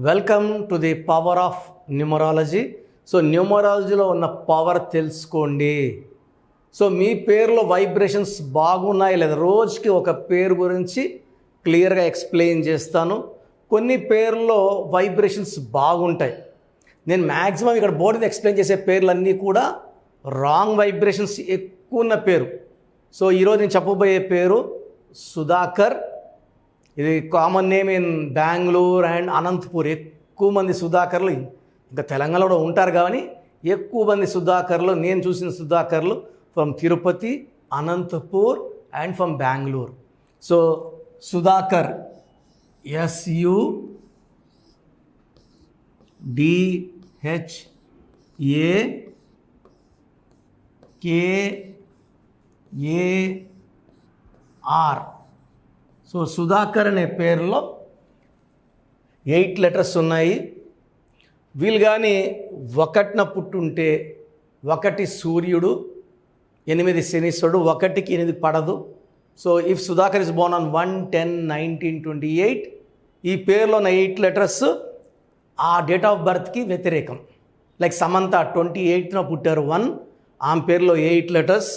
Welcome to the power of numerology. So న్యూమరాలజీలో ఉన్న power తెలుసుకోండి. సో మీ పేరులో వైబ్రేషన్స్ బాగున్నాయి లేదా, రోజుకి ఒక పేరు గురించి క్లియర్గా ఎక్స్ప్లెయిన్ చేస్తాను. కొన్ని పేర్లలో వైబ్రేషన్స్ బాగుంటాయి. నేను మ్యాక్సిమం ఇక్కడ బోర్డు మీద ఎక్స్ప్లెయిన్ చేసే పేర్లన్నీ కూడా రాంగ్ వైబ్రేషన్స్ ఎక్కువ ఉన్న పేరు. సో ఈరోజు నేను చెప్పబోయే పేరు సుధాకర్. ఇది common name in Bengaluru and Anantapur. ఎక్కువ మంది సుధాకర్లు ఇంకా తెలంగాణలో కూడా ఉంటారు, కానీ ఎక్కువ మంది సుధాకర్లు, నేను చూసిన సుధాకర్లు from Tirupati, Anantapur and from Bengaluru. So Sudhakar SUDHAKAR. So Sudhakar అనే పేరులో 8 లెటర్స్ ఉన్నాయి. వీళ్ళు కానీ ఒకటిన పుట్టుంటే 1 సూర్యుడు, 8 శనీశ్వరుడు, 1కి 8 పడదు. So if Sudhakar is Born on 1/10/1928, ఈ పేరులో ఉన్న 8 లెటర్స్ ఆ డేట్ ఆఫ్ బర్త్కి వ్యతిరేకం. లైక్ సమంత 28న పుట్టారు 1, ఆమె పేరులో 8 లెటర్స్.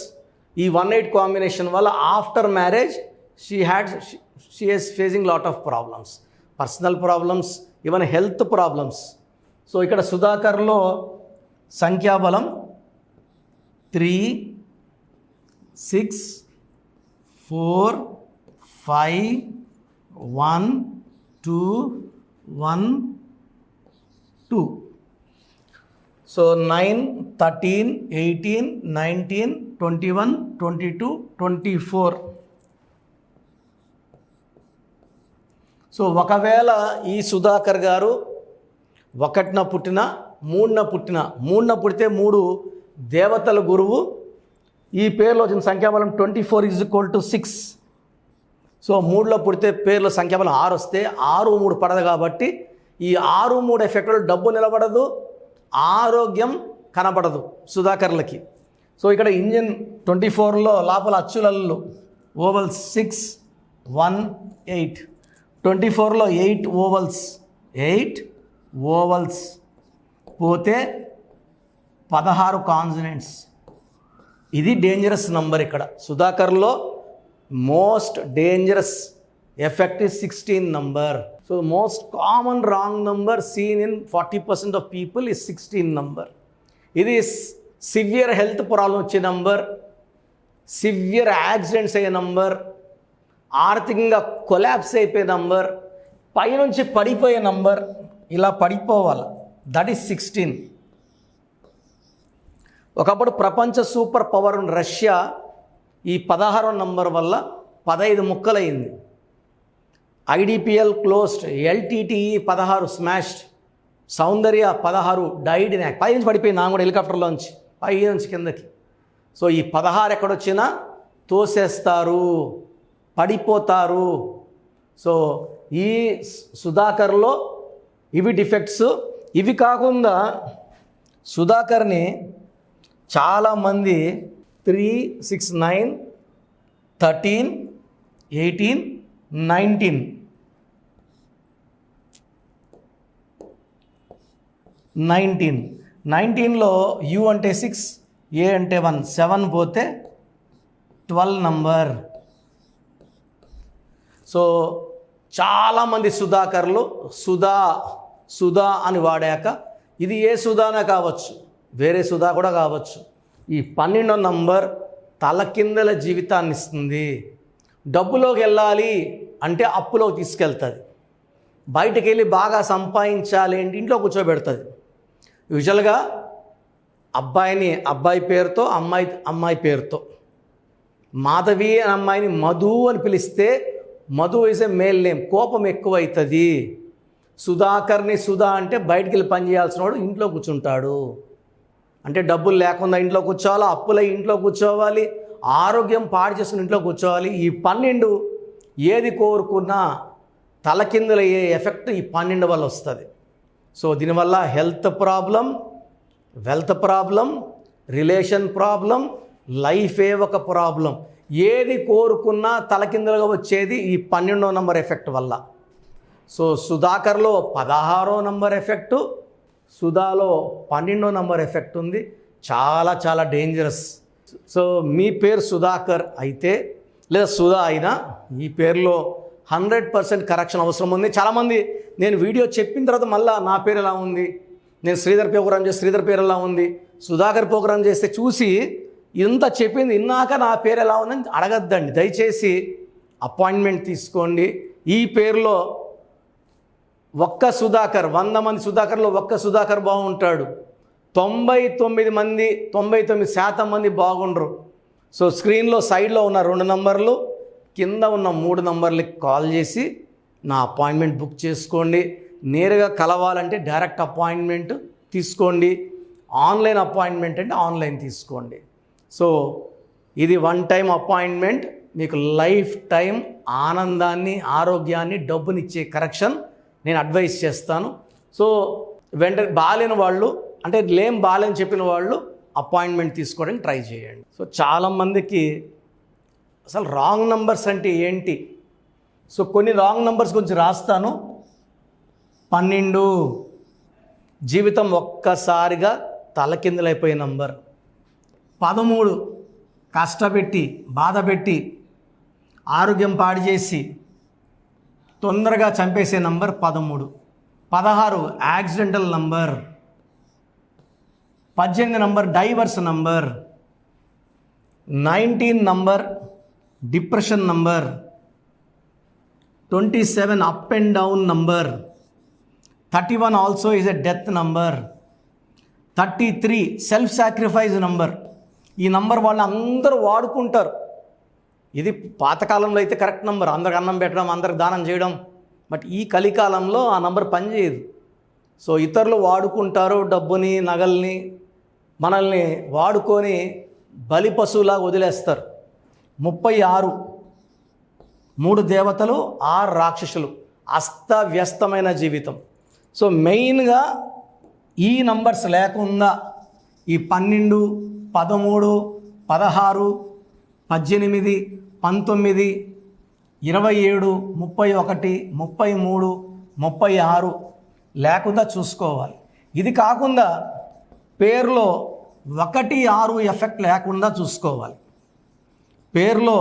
ఈ 1-8 కాంబినేషన్ వల్ల after marriage she is facing lot of problems, personal problems, even health problems. So ఇక్కడ సుధాకర్లో సంఖ్యాబలం 3, 6, 4, 5, 1, 2, 1, 2. సో 9, 13, 18, 19, 21, 22, 24. సో ఒకవేళ ఈ సుధాకర్ గారు 1న పుట్టిన, 3న పుట్టితే 3 దేవతల గురువు. ఈ పేరులో వచ్చిన సంఖ్యాబలం 24 = 6. సో 3లో పుడితే పేరులో సంఖ్యాబలం 6 వస్తే 6, 3 పడదు కాబట్టి ఈ 6, 3 ఎఫెక్ట్లో డబ్బు నిలబడదు, ఆరోగ్యం కనబడదు సుధాకర్లకి. సో ఇక్కడ ఇంజిన్ 24లో లోపల అచ్చులల్లు ఓవల్స్ 6, 1, 8. 24లో 8 ఓవల్స్ పోతే 16 కాన్సనెంట్స్. ఇది డేంజరస్ నంబర్. ఇక్కడ సుధాకర్లో most dangerous effect is 16 number. So most common wrong number seen in 40% of people is 16 number. ఇది సివియర్ హెల్త్ ప్రాబ్లం వచ్చే నంబర్, సివియర్ యాక్సిడెంట్స్ అయ్యే నంబర్, ఆర్థికంగా కొలాప్స్ అయిపోయే నంబర్, పైనుంచి పడిపోయే నంబర్, ఇలా పడిపోవాలి. That is 16. ఒకప్పుడు ప్రపంచ సూపర్ పవర్ రష్యా ఈ 16వ నంబర్ వల్ల 15 ముక్కలైంది. IDPL closed, LTTE 16 smashed, Soundarya 16 died in act. 5 నుంచి పడిపోయింది నా కూడా హెలికాప్టర్లోంచి 5 నుంచి కిందకి. సో ఈ 16 ఎక్కడొచ్చినా తోసేస్తారు, పడిపోతారు. సో ఈ సుధాకర్లో ఇవి డిఫెక్ట్స్. ఇవి కాకుండా సుధాకర్ని చాలామంది 3, 6, 9, 13, 18, 19లో U అంటే 6, A అంటే 1, 7 పోతే 12 నంబర్. సో చాలామంది సుధాకర్లు సుధా అని వాడాక ఇది ఏ సుధానే కావచ్చు, వేరే సుధా కూడా కావచ్చు. ఈ 12వ నంబర్ తలకిందల జీవితాన్ని ఇస్తుంది. డబ్బులోకి వెళ్ళాలి అంటే అప్పులోకి తీసుకెళ్తుంది. బయటకు వెళ్ళి బాగా సంపాదించాలి అంటే ఇంట్లో కూర్చోబెడుతుంది. యూజువల్గా అబ్బాయి పేరుతో, అమ్మాయి పేరుతో. మాధవి అనే అమ్మాయిని మధు అని పిలిస్తే Madhu is a male name, కోపం ఎక్కువ అవుతుంది. సుధాకర్ని సుధా అంటే బయటికి వెళ్ళి పని చేయాల్సిన వాడు ఇంట్లో కూర్చుంటాడు. అంటే డబ్బులు లేకుండా ఇంట్లో కూర్చోవాలి, అప్పులై ఇంట్లో కూర్చోవాలి, ఆరోగ్యం పాడు చేసుకుని ఇంట్లో కూర్చోవాలి. ఈ 12 ఏది కోరుకున్నా తలకిందులయ్యే ఎఫెక్ట్ ఈ 12 వల్ల వస్తుంది. సో దీనివల్ల health problem, wealth problem, relation problem, లైఫే ఒక ప్రాబ్లం. ఏది కోరుకున్నా తలకిందులుగా వచ్చేది ఈ 12వ నంబర్ ఎఫెక్ట్ వల్ల. సో సుధాకర్లో 16వ నంబర్ ఎఫెక్టు, సుధాలో 12వ నంబర్ ఎఫెక్ట్ ఉంది. చాలా చాలా డేంజరస్. సో మీ పేరు సుధాకర్ అయితే లేదా సుధా అయినా ఈ పేరులో 100% కరెక్షన్ అవసరం ఉంది. చాలామంది నేను వీడియో చెప్పిన తర్వాత మళ్ళీ నా పేరు ఎలా ఉంది, నేను శ్రీధర్ ప్రోగ్రామ్ చేస్తే శ్రీధర్ పేరు ఎలా ఉంది, సుధాకర్ ప్రోగ్రామ్ చేస్తే చూసి ఇంత చెప్పింది ఇన్నాక నా పేరు ఎలా ఉందని అడగద్దండి. దయచేసి అపాయింట్మెంట్ తీసుకోండి. ఈ పేరులో ఒక్క సుధాకర్, 100 మంది సుధాకర్లో ఒక్క సుధాకర్ బాగుంటాడు. 99% మంది బాగుండరు. సో స్క్రీన్లో సైడ్లో ఉన్న 2 నంబర్లు, కింద ఉన్న 3 నంబర్లకి కాల్ చేసి నా అపాయింట్మెంట్ బుక్ చేసుకోండి. నేరుగా కలవాలంటే డైరెక్ట్ అపాయింట్మెంట్ తీసుకోండి. ఆన్లైన్ అపాయింట్మెంట్ అంటే ఆన్లైన్ తీసుకోండి. సో ఇది 1 టైం అపాయింట్మెంట్, మీకు లైఫ్ టైం ఆనందాన్ని, ఆరోగ్యాన్ని, డబ్బునిచ్చే కరెక్షన్ నేను అడ్వైస్ చేస్తాను. సో వెంటనే బాలేని వాళ్ళు, అంటే బాలేని చెప్పిన వాళ్ళు అపాయింట్మెంట్ తీసుకోవడానికి ట్రై చేయండి. సో చాలామందికి అసలు రాంగ్ నంబర్స్ అంటే ఏంటి, సో కొన్ని రాంగ్ నంబర్స్ గురించి రాస్తాను. 12 జీవితం ఒక్కసారిగా తలకిందులైపోయే నంబర్. 13 కష్టపెట్టి, బాధపెట్టి, ఆరోగ్యం పాడు చేసి తొందరగా చంపేసే number 13. 16 accidental number. 18 number divorce number. 19 number depression number. 27 up and down number. 31 also is a death number. 33 self sacrifice number. ఈ నంబర్ వాళ్ళు అందరూ వాడుకుంటారు. ఇది పాతకాలంలో అయితే కరెక్ట్ నంబర్, అందరికి అన్నం పెట్టడం, అందరికి దానం చేయడం. బట్ ఈ కలికాలంలో ఆ నంబర్ పనిచేయదు. సో ఇతరులు వాడుకుంటారు డబ్బుని, నగల్ని, మనల్ని వాడుకొని బలి పశువులాగా వదిలేస్తారు. 36 3 దేవతలు, 6 రాక్షసులు, అస్తవ్యస్తమైన జీవితం. సో మెయిన్గా ఈ నంబర్స్ లేకుండా ఈ 12, 13, 16, 18, 19, 27, 31, 33, 36 లేకుండా చూసుకోవాలి. ఇది కాకుండా పేరులో 1, 6 ఎఫెక్ట్ లేకుండా చూసుకోవాలి. పేరులో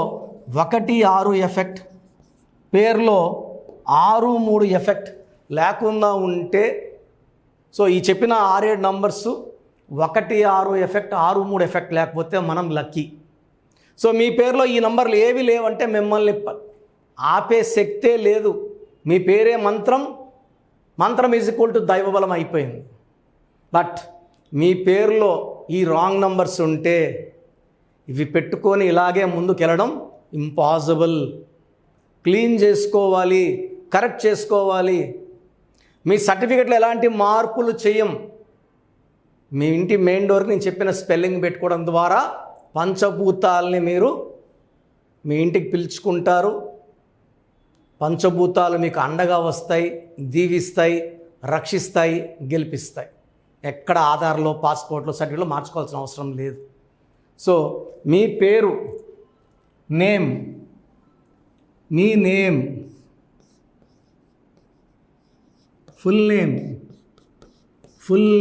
1, 6 ఎఫెక్ట్, పేరులో 6, 3 ఎఫెక్ట్ లేకుండా ఉంటే, సో ఈ చెప్పిన 6-7 నంబర్స్ 1, 6 ఎఫెక్ట్, 6, 3 ఎఫెక్ట్ లేకపోతే మనం లక్కీ. సో మీ పేరులో ఈ నంబర్లు ఏవి లేవంటే మిమ్మల్ని ఆపే శక్తే లేదు. మీ పేరే మంత్రం, మంత్రం ఈజ్ ఈక్వల్ టు దైవబలం అయిపోయింది. బట్ మీ పేరులో ఈ రాంగ్ నంబర్స్ ఉంటే ఇవి పెట్టుకొని ఇలాగే ముందుకెళ్ళడం ఇంపాసిబుల్. క్లీన్ చేసుకోవాలి, కరెక్ట్ చేసుకోవాలి. మీ సర్టిఫికెట్లో ఎలాంటి మార్పులు చేయం. మీ ఇంటి మెయిన్ డోర్కి నేను చెప్పిన స్పెల్లింగ్ పెట్టుకోవడం ద్వారా పంచభూతాలని మీరు మీ ఇంటికి పిలుచుకుంటారు. పంచభూతాలు మీకు అండగా వస్తాయి, దీవిస్తాయి, రక్షిస్తాయి, గెలిపిస్తాయి. ఎక్కడ ఆధార్లో, పాస్పోర్ట్లో, సర్టిఫికెట్లో మార్చుకోవాల్సిన అవసరం లేదు. సో మీ పేరు, name, me name, full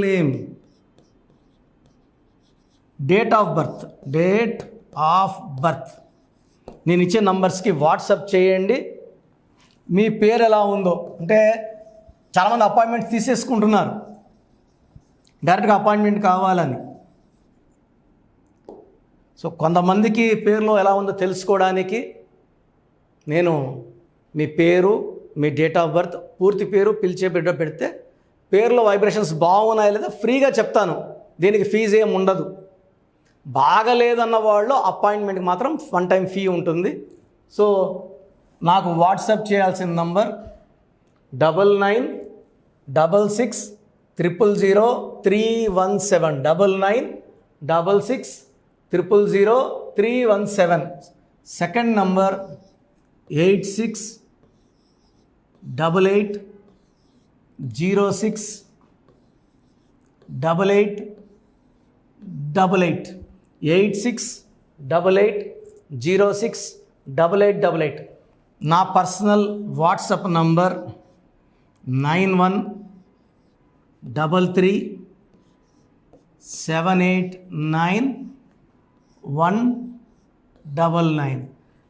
name, date of birth నేను ఇచ్చే నంబర్స్కి వాట్సాప్ చేయండి. మీ పేరు ఎలా ఉందో, అంటే చాలామంది అపాయింట్మెంట్ తీసేసుకుంటున్నారు డైరెక్ట్గా అపాయింట్మెంట్ కావాలని. సో కొంతమందికి పేరులో ఎలా ఉందో తెలుసుకోవడానికి నేను మీ పేరు, మీ డేట్ ఆఫ్ బర్త్, పూర్తి పేరు, పిలిచే బిడ్డ పెడితే పేరులో వైబ్రేషన్స్ బాగున్నాయా లేదా ఫ్రీగా చెప్తాను. దీనికి ఫీజు ఏమి ఉండదు. బాగలేదన్న వాళ్ళు అపాయింట్మెంట్కి మాత్రం 1 టైం ఫీ ఉంటుంది. సో నాకు వాట్సాప్ చేయాల్సిన నంబర్ 9966000317 9966000317. Second number 8688068888 8688068888. నా పర్సనల్ వాట్సాప్ నంబర్ 9133789199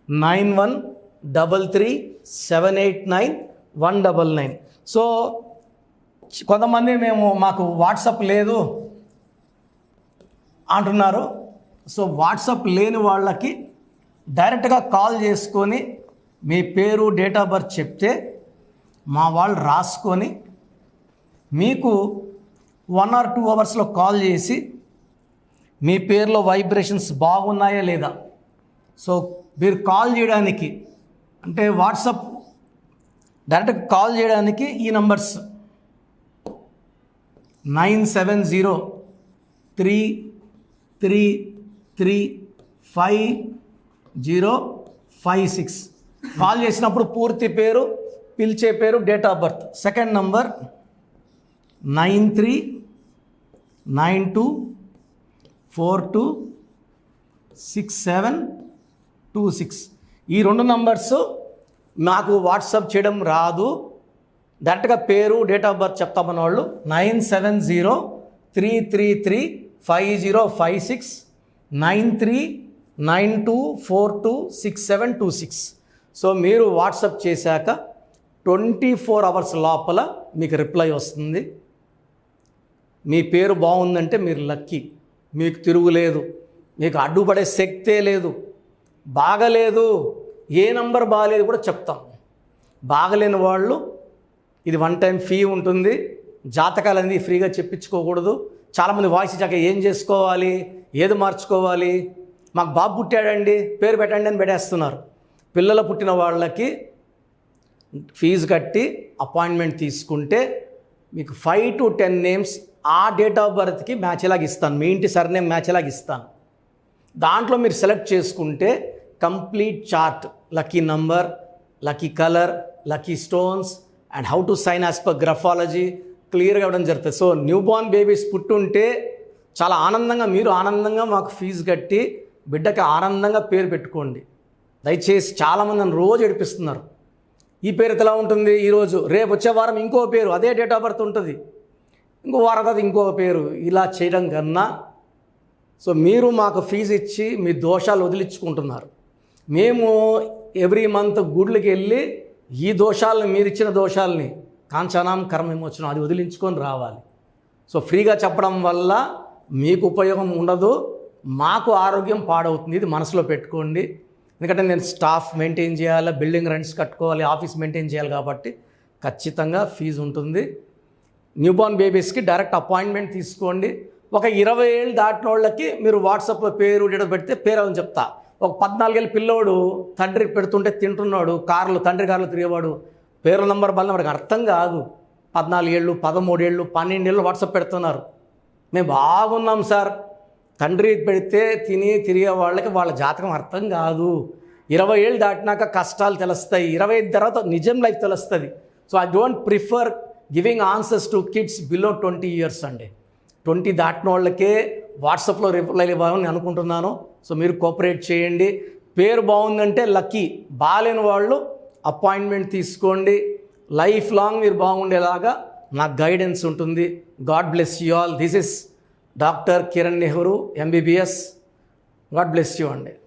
9133789199. సో కొంతమంది మాకు వాట్సాప్ లేదు అంటున్నారు. సో వాట్సాప్ లేని వాళ్ళకి డైరెక్ట్గా కాల్ చేసుకొని మీ పేరు, డేట్ ఆఫ్ బర్త్ చెప్తే మా వాళ్ళు రాసుకొని మీకు 1 or 2 అవర్స్లో కాల్ చేసి మీ పేరులో వైబ్రేషన్స్ బాగున్నాయా లేదా. సో మీరు కాల్ చేయడానికి అంటే వాట్సాప్ డైరెక్ట్గా కాల్ చేయడానికి ఈ నంబర్స్ 9703335056. కాల్ చేసినప్పుడు పూర్తి పేరు, పిలిచే పేరు, date of birth. Second number 9392426726. ఈ 2 నంబర్స్ నాకు వాట్సాప్ చేయడం రాదు, డైరెక్ట్గా పేరు, డేట్ ఆఫ్ బర్త్ చెప్తామన్న వాళ్ళు 9703335056 9392426726. సో మీరు వాట్సాప్ చేశాక 24 అవర్స్ లోపల మీకు రిప్లై వస్తుంది. మీ పేరు బాగుందంటే మీరు లక్కీ, మీకు తిరుగులేదు, మీకు అడ్డుపడే శక్తే లేదు. బాగలేదు, ఏ నంబర్ బాగలేదు కూడా చెప్తాం. బాగలేని వాళ్ళు ఇది 1 టైం ఫీ ఉంటుంది. జాతకాలు అనేది ఫ్రీగా చెప్పించుకోకూడదు. చాలామంది వాయిస్ ఇచ్చాక ఏం చేసుకోవాలి, ఏది మార్చుకోవాలి, మాకు బాబు పుట్టాడండి పేరు పెట్టండి అని పెట్టేస్తున్నారు. పిల్లలు పుట్టిన వాళ్ళకి ఫీజు కట్టి అపాయింట్మెంట్ తీసుకుంటే మీకు 5 to 10 నేమ్స్ ఆ డేట్ ఆఫ్ బర్త్కి మ్యాచ్ ఎలాగ ఇస్తాను, మీ ఇంటి సర్నేమ్ మ్యాచ్ ఎలాగ ఇస్తాను. దాంట్లో మీరు సెలెక్ట్ చేసుకుంటే complete chart, lucky number, lucky colour, lucky stones and how to sign as per graphology క్లియర్గా ఇవ్వడం జరుగుతుంది. సో న్యూ బార్న్ బేబీస్ పుట్టుంటే చాలా ఆనందంగా, మీరు ఆనందంగా మాకు ఫీజు కట్టి బిడ్డకి ఆనందంగా పేరు పెట్టుకోండి. దయచేసి చాలామంది నన్ను రోజు ఏడిపిస్తున్నారు. ఈ పేరు ఎలా ఉంటుంది ఈరోజు, రేపు వచ్చే వారం ఇంకో పేరు, అదే డేట్ ఆఫ్ బర్త్ ఉంటుంది, ఇంకో వారం తర్వాత ఇంకో పేరు, ఇలా చేయడం కన్నా సో మీరు మాకు ఫీజు ఇచ్చి మీ దోషాలు వదిలించుకుంటున్నారు. మేము ఎవ్రీ మంత్ గుడ్లకి వెళ్ళి ఈ దోషాలని, మీరు ఇచ్చిన దోషాలని కాంచనాం కర్మ విమోచనం అది వదిలించుకొని రావాలి. సో ఫ్రీగా చెప్పడం వల్ల మీకు ఉపయోగం ఉండదు, మాకు ఆరోగ్యం పాడవుతుంది. ఇది మనసులో పెట్టుకోండి. ఎందుకంటే నేను స్టాఫ్ మెయింటైన్ చేయాలి, బిల్డింగ్ రెంట్స్ కట్టుకోవాలి, ఆఫీస్ మెయింటైన్ చేయాలి, కాబట్టి ఖచ్చితంగా ఫీజు ఉంటుంది. న్యూబార్న్ బేబీస్కి డైరెక్ట్ అపాయింట్మెంట్ తీసుకోండి. ఒక 20 ఏళ్ళు దాటిన వాళ్ళకి మీరు వాట్సాప్లో పేరు డేట్ పెడితే పేరు అని చెప్తా. ఒక 14 ఏళ్ళ పిల్లోడు తండ్రి పెడుతుంటే తింటున్నాడు, తండ్రి కారులో తిరిగేవాడు, పేరు నంబర్ బల్ల వాడికి అర్థం కాదు. 14 ఏళ్ళు, 13 ఏళ్ళు, 12 ఏళ్ళు వాట్సాప్ పెడుతున్నారు. మేము బాగున్నాం సార్. తండ్రి పెడితే తిరిగే వాళ్ళకి వాళ్ళ జాతకం అర్థం కాదు. 20 ఏళ్ళు దాటినాక కష్టాలు తెలుస్తాయి, 25 తర్వాత నిజం లైఫ్ తెలుస్తుంది. So I don't prefer giving answers to kids below 20 years అండి. 20 దాటిన వాళ్ళకే వాట్సాప్లో రిప్లై ఇవ్వాలని అనుకుంటున్నాను. సో మీరు కోఆపరేట్ చేయండి. పేరు బాగుందంటే లక్కీ, బాగాలేని వాళ్ళు అపాయింట్మెంట్ తీసుకోండి. లైఫ్ లాంగ్ మీరు బాగుండేలాగా నాకు గైడెన్స్ ఉంటుంది. God bless you all. This is doctor Kiran Nehru MBBS. God bless you అండి.